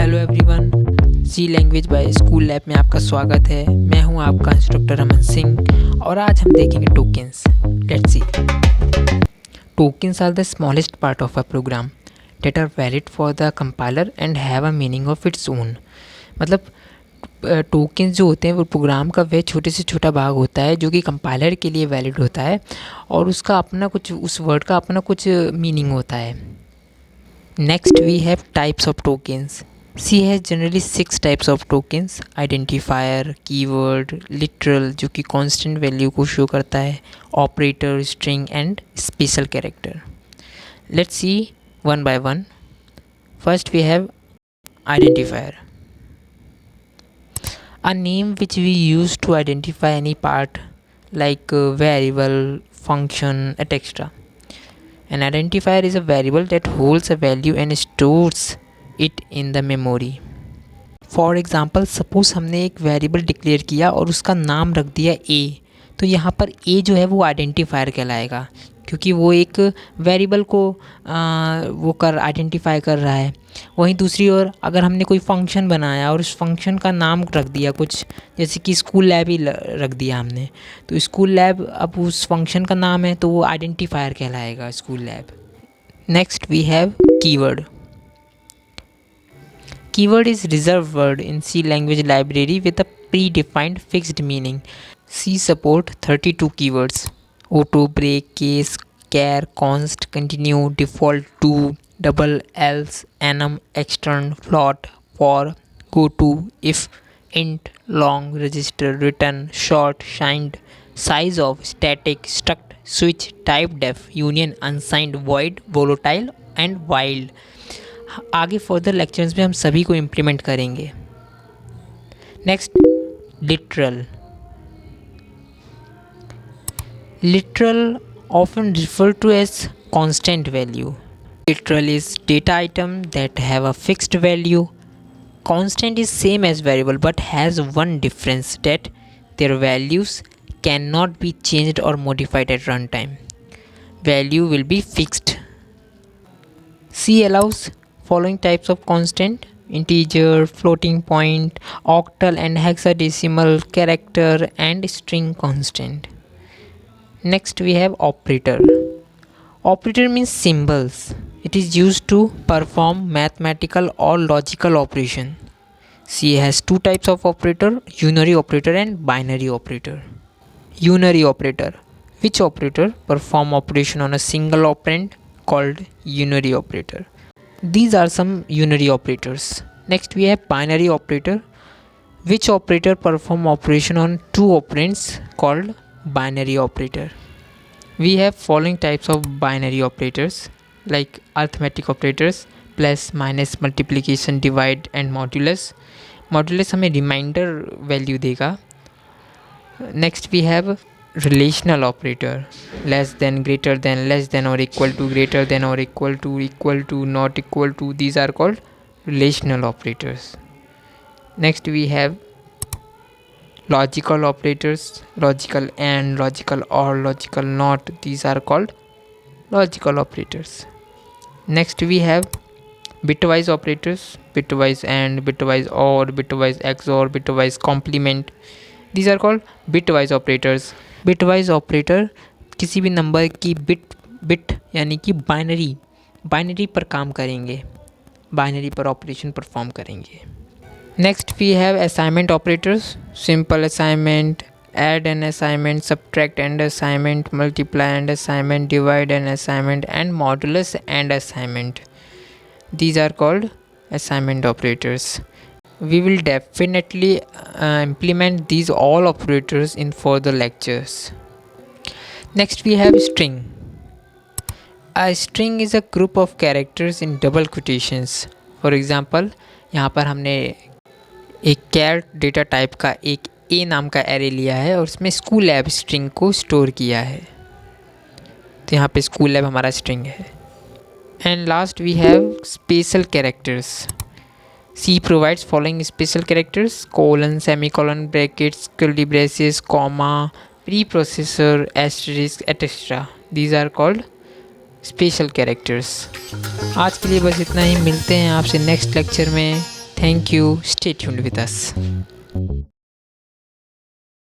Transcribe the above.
Hello everyone, C language by school lab में आपका स्वागत है। मैं हूं आपका इंस्ट्रक्टर अमन सिंह और आज हम देखेंगे tokens. Let's see. Tokens are the smallest part of a program that are valid for the compiler and have a meaning of its own. मतलब टोकन्स जो होते हैं वो प्रोग्राम का वह छोटे से छोटा भाग होता है जो कि कंपाइलर के लिए वैलिड होता है और उसका अपना कुछ, उस वर्ड का अपना कुछ मीनिंग होता है। Next we have types of tokens. C has generally 6 types of tokens: identifier, keyword, literal जो कि constant value को show करता है, operator, string and special character. Let's see one by one. First we have identifier. A name which we use to identify any part like variable, function, etc. An identifier is a variable that holds a value and stores it in the memory. For example, suppose हमने एक variable declare किया और उसका नाम रख दिया a, तो यहाँ पर a जो है वो आइडेंटिफायर कहलाएगा क्योंकि वो एक वेरिएबल को वो कर आइडेंटिफाई कर रहा है। वहीं दूसरी ओर अगर हमने कोई फंक्शन बनाया और उस फंक्शन का नाम रख दिया कुछ, जैसे कि स्कूल लैब ही रख दिया हमने, तो स्कूल लैब अब उस फंक्शन का नाम है तो वो आइडेंटिफायर कहलाएगा school lab. Next we have keyword. Keyword is reserved word in C language library with a predefined fixed meaning. C support 32 keywords: auto, break, case, care, const, continue, default, to, double, else, enum, extern, float, for, go to, if, int, long, register, return, short, signed, size of, static, struct, switch, type def, union, unsigned, void, volatile and wild. आगे further lectures में हम सभी को implement करेंगे। Next, literal. Literal often referred to as constant value. Literal is data item that have a fixed value. Constant is same as variable but has one difference, that their values cannot be changed or modified at runtime. Value will be fixed. C allows following types of constant: integer, floating point, octal and hexadecimal, character and string constant. Next we have operator. Operator means symbols. It is used to perform mathematical or logical operation. C has two types of operator: unary operator and binary operator. Unary operator. Which operator perform operation on a single operand called unary operator. These are some unary operators. Next we have binary operator. Which operator perform operation on two operands called binary operator. We have following types of binary operators like arithmetic operators: plus, minus, multiplication, divide and modulus. Modulus हमें reminder value देगा. Next we have relational operator: less than, greater than, less than or equal to, greater than or equal to, not equal to. These are called relational operators. Next we have logical operators: logical and, logical or, logical not. These are called logical operators. Next we have bitwise operators: bitwise and, bitwise or, bitwise XOR, bitwise complement. These are called bitwise operators. Bitwise operator किसी भी number की bit यानी कि binary पर काम करेंगे, binary पर operation perform करेंगे. Next we have assignment operators: simple assignment, add and assignment, subtract and assignment, multiply and assignment, divide and assignment and modulus and assignment. These are called assignment operators. We will definitely implement these all operators in further lectures. Next we have string. A string is a group of characters in double quotations. For example, यहाँ पर हमने एक char data type का एक a नाम का array लिया है और उसमें स्कूल लैब स्ट्रिंग को स्टोर किया है, तो यहाँ पे स्कूल लैब हमारा स्ट्रिंग है. And last we have special characters. C provides following special characters: colon, semicolon, brackets, curly braces, comma, preprocessor, asterisk, etc. These are called special characters. आज के लिए बस इतना ही. मिलते हैं आपसे नेक्स्ट लेक्चर में. Thank you. Stay tuned with us.